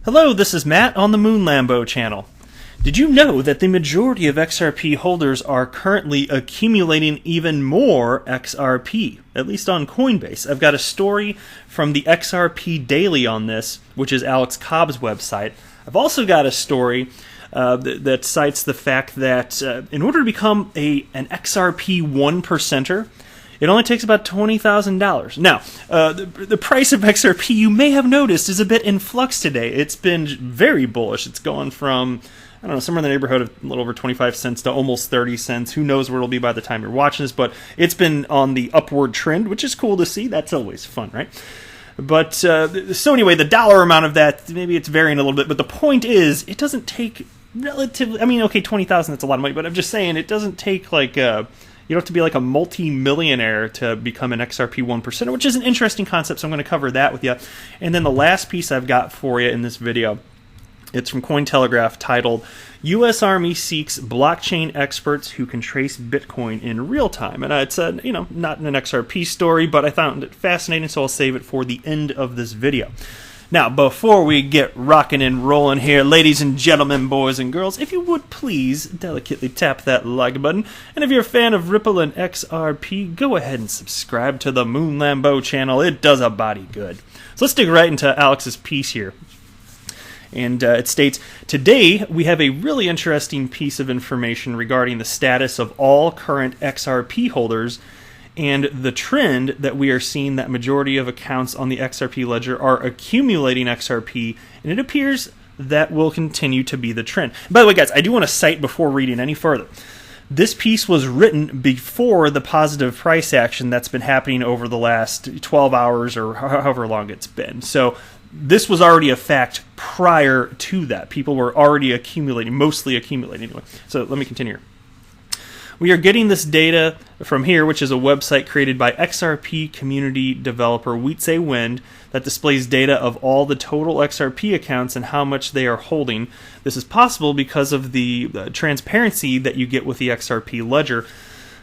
Hello, this is Matt on the Moon Lambo channel. Did you know that the majority of XRP holders are currently accumulating even more XRP, at least on Coinbase? I've got a story from the XRP Daily on this, which is Alex Cobb's website. I've also got a story that cites the fact that in order to become an XRP 1%er, it only takes about $20,000. Now, the price of XRP, you may have noticed, is a bit in flux today. It's been very bullish. It's gone from, I don't know, somewhere in the neighborhood of a little over 25 cents to almost 30 cents. Who knows where it'll be by the time you're watching this, but it's been on the upward trend, which is cool to see. That's always fun, right? But, so anyway, the dollar amount of that, maybe it's varying a little bit, but the point is, it doesn't take relatively, I mean, okay, 20,000, that's a lot of money, but I'm just saying, it doesn't take like, you don't have to be like a multi-millionaire to become an XRP 1%, which is an interesting concept, so I'm going to cover that with you. And then the last piece I've got for you in this video, it's from Cointelegraph, titled, U.S. Army Seeks Blockchain Experts Who Can Trace Bitcoin in Real Time. And it's, not an XRP story, but I found it fascinating, so I'll save it for the end of this video. Now, before we get rocking and rolling here, ladies and gentlemen, boys and girls, if you would please delicately tap that like button. And if you're a fan of Ripple and XRP, go ahead and subscribe to the Moon Lambo channel. It does a body good. So let's dig right into Alex's piece here. And it states, today we have a really interesting piece of information regarding the status of all current XRP holders and the trend that we are seeing that majority of accounts on the XRP ledger are accumulating XRP, and it appears that will continue to be the trend. By the way, guys, I do want to cite before reading any further. This piece was written before the positive price action that's been happening over the last 12 hours or however long it's been. So this was already a fact prior to that. People were already accumulating, mostly accumulating anyway. So let me continue here. We are getting this data from here, which is a website created by XRP community developer Wietse Wind that displays data of all the total XRP accounts and how much they are holding. This is possible because of the transparency that you get with the XRP ledger.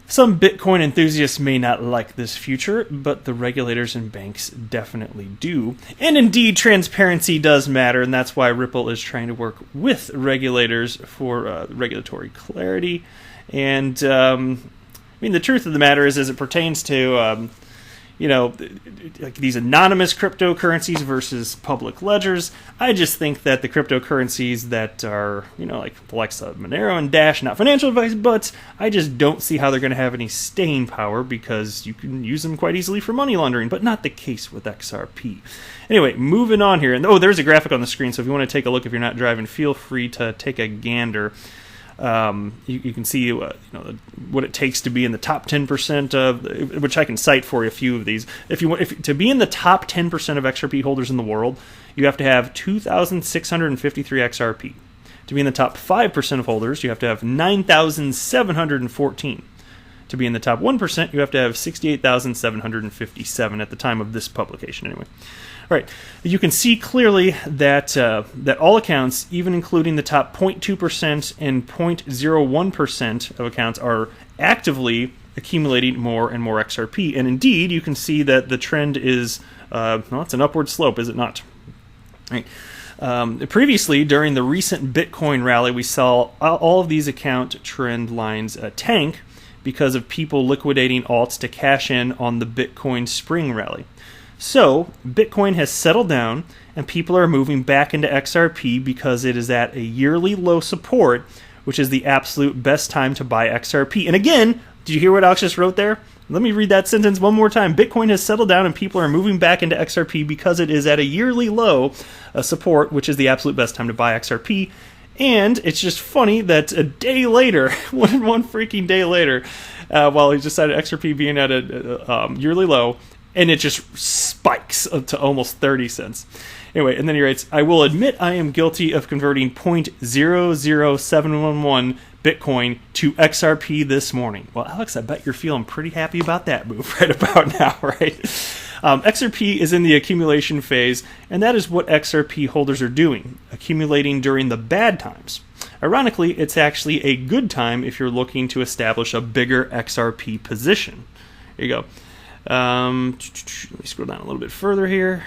Some Bitcoin enthusiasts may not like this feature, but the regulators and banks definitely do. And indeed, transparency does matter, and that's why Ripple is trying to work with regulators for regulatory clarity. And, I mean, the truth of the matter is, as it pertains to, like these anonymous cryptocurrencies versus public ledgers, I just think that the cryptocurrencies that are, like the likes of Monero and Dash, not financial advice, but I just don't see how they're going to have any staying power because you can use them quite easily for money laundering, but not the case with XRP. Anyway, moving on here. And, there's a graphic on the screen, so if you want to take a look, if you're not driving, feel free to take a gander. You can see what it takes to be in the top 10% of, which I can cite for you a few of these. If to be in the top 10% of XRP holders in the world, you have to have 2,653 XRP. To be in the top 5% of holders, you have to have 9,714. To be in the top 1%, you have to have 68,757 at the time of this publication, anyway. All right, you can see clearly that that all accounts, even including the top 0.2% and 0.01% of accounts, are actively accumulating more and more XRP. And indeed, you can see that the trend is, it's an upward slope, is it not? All right. Previously, during the recent Bitcoin rally, we saw all of these account trend lines tank because of people liquidating alts to cash in on the Bitcoin spring rally. So, Bitcoin has settled down, and people are moving back into XRP because it is at a yearly low support, which is the absolute best time to buy XRP. And again, did you hear what Alex just wrote there? Let me read that sentence one more time. Bitcoin has settled down, and people are moving back into XRP because it is at a yearly low support, which is the absolute best time to buy XRP. And it's just funny that a day later, one freaking day later, while he decided XRP being at a yearly low, and it just spikes up to almost 30 cents. Anyway, and then he writes, I will admit I am guilty of converting 0.00711 Bitcoin to XRP this morning. Well, Alex, I bet you're feeling pretty happy about that move right about now, right? XRP is in the accumulation phase, and that is what XRP holders are doing, accumulating during the bad times. Ironically, it's actually a good time if you're looking to establish a bigger XRP position. There you go. Let me scroll down a little bit further here.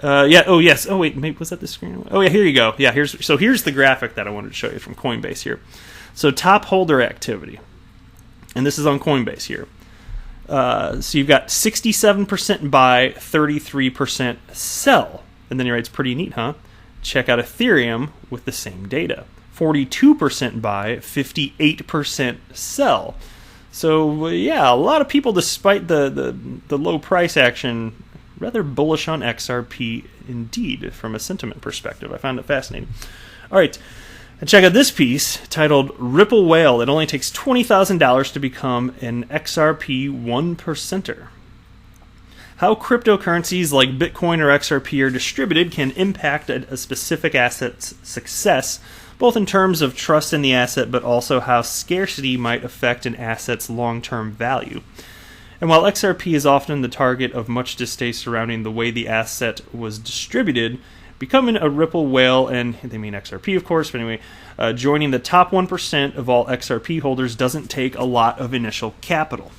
Yeah. Oh, yes. Oh, wait. Maybe was that the screen? Oh, yeah. Here you go. Yeah. Here's the graphic that I wanted to show you from Coinbase here. So top holder activity, and this is on Coinbase here. So you've got 67% buy, 33% sell, and then he writes, pretty neat, huh? Check out Ethereum with the same data. 42% buy, 58% sell. So yeah, a lot of people, despite the low price action, rather bullish on XRP indeed from a sentiment perspective. I found it fascinating. All right, and check out this piece titled Ripple Whale. It only takes $20,000 to become an XRP 1%er. How cryptocurrencies like Bitcoin or XRP are distributed can impact a specific asset's success, both in terms of trust in the asset, but also how scarcity might affect an asset's long-term value. And while XRP is often the target of much distaste surrounding the way the asset was distributed, becoming a Ripple whale, and they mean XRP of course, but anyway, joining the top 1% of all XRP holders doesn't take a lot of initial capital.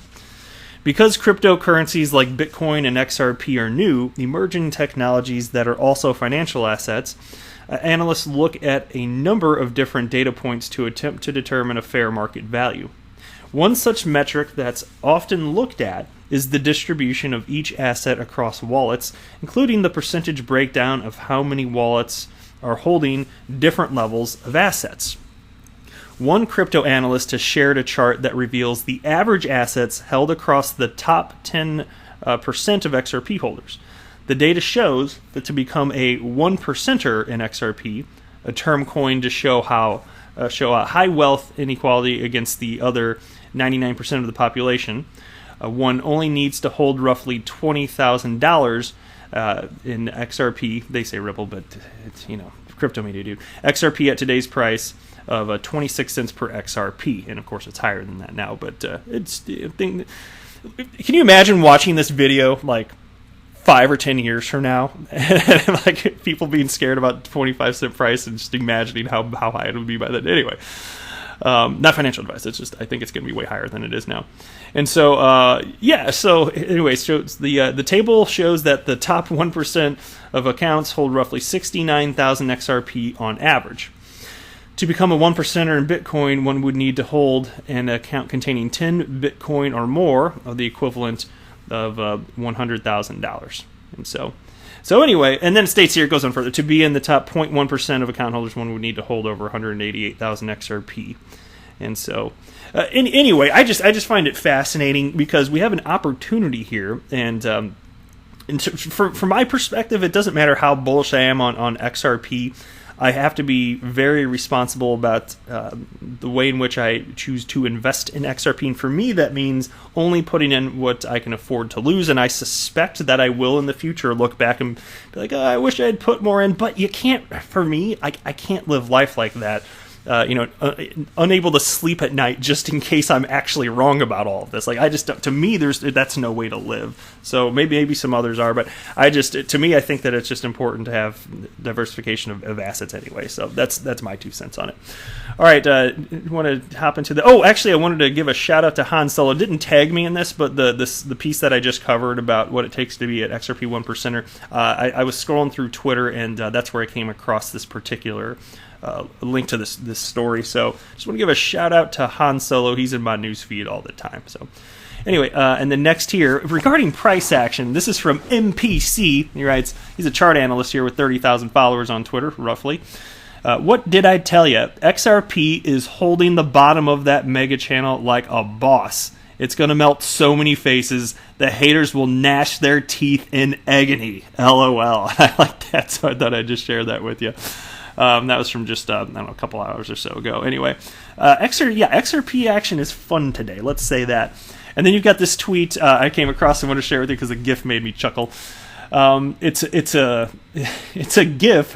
Because cryptocurrencies like Bitcoin and XRP are new, emerging technologies that are also financial assets, analysts look at a number of different data points to attempt to determine a fair market value. One such metric that's often looked at is the distribution of each asset across wallets, including the percentage breakdown of how many wallets are holding different levels of assets. One crypto analyst has shared a chart that reveals the average assets held across the top 10% of XRP holders. The data shows that to become a 1%er in XRP, a term coined to show high wealth inequality against the other 99% of the population, one only needs to hold roughly $20,000 in XRP. They say Ripple, but it's, crypto media, dude. XRP at today's price of 26 cents per XRP, and of course it's higher than that now. But can you imagine watching this video like 5 or 10 years from now, and like people being scared about 25-cent price and just imagining how high it would be by then? Anyway. Not financial advice. It's just I think it's going to be way higher than it is now, and so So anyway, so the table shows that the top 1% of accounts hold roughly 69,000 XRP on average. To become a 1%er in Bitcoin, one would need to hold an account containing 10 Bitcoin or more, of the equivalent of $100,000, and So anyway, and then it states here, it goes on further, to be in the top 0.1% of account holders, one would need to hold over 188,000 XRP. And so, anyway, I just find it fascinating because we have an opportunity here, and from my perspective, it doesn't matter how bullish I am on XRP. I have to be very responsible about the way in which I choose to invest in XRP. And for me, that means only putting in what I can afford to lose. And I suspect that I will in the future look back and be like, I wish I had put more in. But you can't, for me, I can't live life like that. Unable to sleep at night just in case I'm actually wrong about all of this. Like, to me, that's no way to live. So maybe some others are, but to me, I think that it's just important to have diversification of assets anyway. So that's my 2 cents on it. All right, want to hop into actually, I wanted to give a shout out to Han Solo. Didn't tag me in this, but the piece that I just covered about what it takes to be at XRP 1%er, I was scrolling through Twitter, and that's where I came across this particular link to this story. So just want to give a shout out to Han Solo. He's in my news feed all the time. So anyway, and then next here, regarding price action, this is from MPC. He writes, he's a chart analyst here with 30,000 followers on Twitter, roughly. What did I tell you? XRP is holding the bottom of that mega channel like a boss. It's going to melt so many faces. The haters will gnash their teeth in agony. LOL. I like that, so I thought I'd just share that with you. That was from just, a couple hours or so ago. Anyway, XRP action is fun today. Let's say that. And then you've got this tweet I came across and want to share with you because the GIF made me chuckle. It's a GIF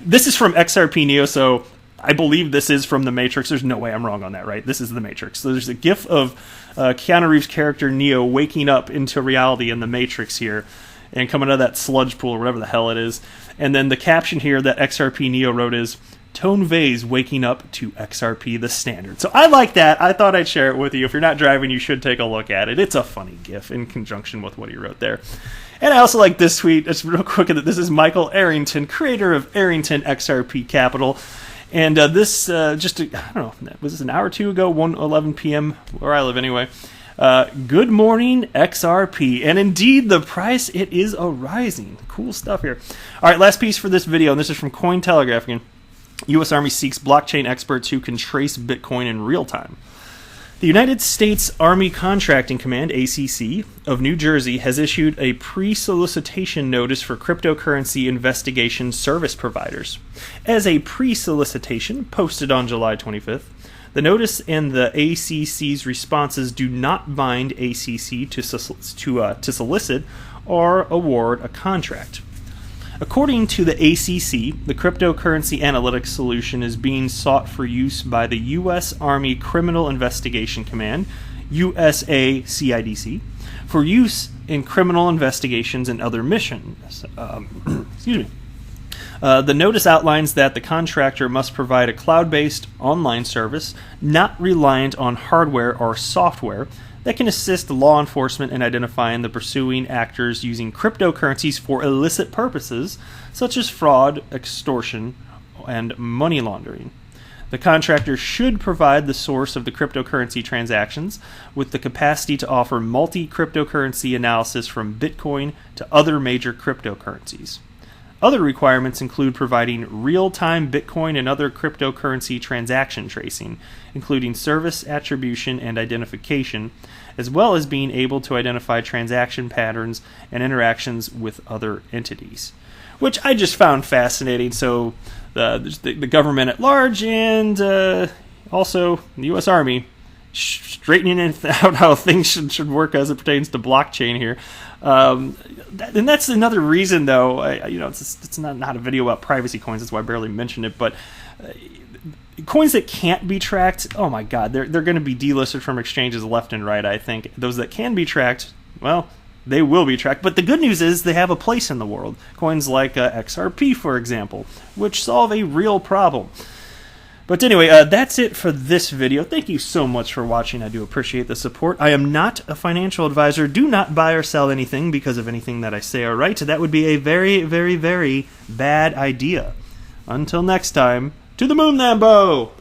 this is from XRP Neo, so I believe this is from The Matrix. There's no way I'm wrong on that, right? This is The Matrix. So there's a GIF of Keanu Reeves' character Neo waking up into reality in The Matrix here and coming out of that sludge pool or whatever the hell it is. And then the caption here that XRP Neo wrote is, Tone Vase waking up to XRP the standard. So I like that. I thought I'd share it with you. If you're not driving, you should take a look at it. It's a funny GIF in conjunction with what he wrote there. And I also like this tweet. Just real quick, this is Michael Arrington, creator of Arrington XRP Capital. And this, I don't know, was this an hour or two ago, 1:11 p.m., where I live anyway. Good morning, XRP. And indeed, the price, it is a-rising. Cool stuff here. All right, last piece for this video, and this is from Cointelegraph again. U.S. Army seeks blockchain experts who can trace Bitcoin in real time. The United States Army Contracting Command, ACC, of New Jersey has issued a pre-solicitation notice for cryptocurrency investigation service providers. As a pre-solicitation posted on July 25th, the notice and the ACC's responses do not bind ACC to solicit or award a contract. According to the ACC, the cryptocurrency analytics solution is being sought for use by the U.S. Army Criminal Investigation Command, USACIDC, for use in criminal investigations and other missions. The notice outlines that the contractor must provide a cloud-based online service not reliant on hardware or software that can assist law enforcement in identifying the pursuing actors using cryptocurrencies for illicit purposes, such as fraud, extortion, and money laundering. The contractor should provide the source of the cryptocurrency transactions with the capacity to offer multi-cryptocurrency analysis from Bitcoin to other major cryptocurrencies. Other requirements include providing real-time Bitcoin and other cryptocurrency transaction tracing, including service attribution and identification, as well as being able to identify transaction patterns and interactions with other entities, which I just found fascinating. So the government at large and also the U.S. Army straightening out how things should work as it pertains to blockchain here. And that's another reason, though, it's not a video about privacy coins, that's why I barely mentioned it, but coins that can't be tracked, oh my god, they're going to be delisted from exchanges left and right, I think. Those that can be tracked, well, they will be tracked. But the good news is they have a place in the world. Coins like XRP, for example, which solve a real problem. But anyway, that's it for this video. Thank you so much for watching. I do appreciate the support. I am not a financial advisor. Do not buy or sell anything because of anything that I say or write. That would be a very, very, very bad idea. Until next time, to the moon, Lambo!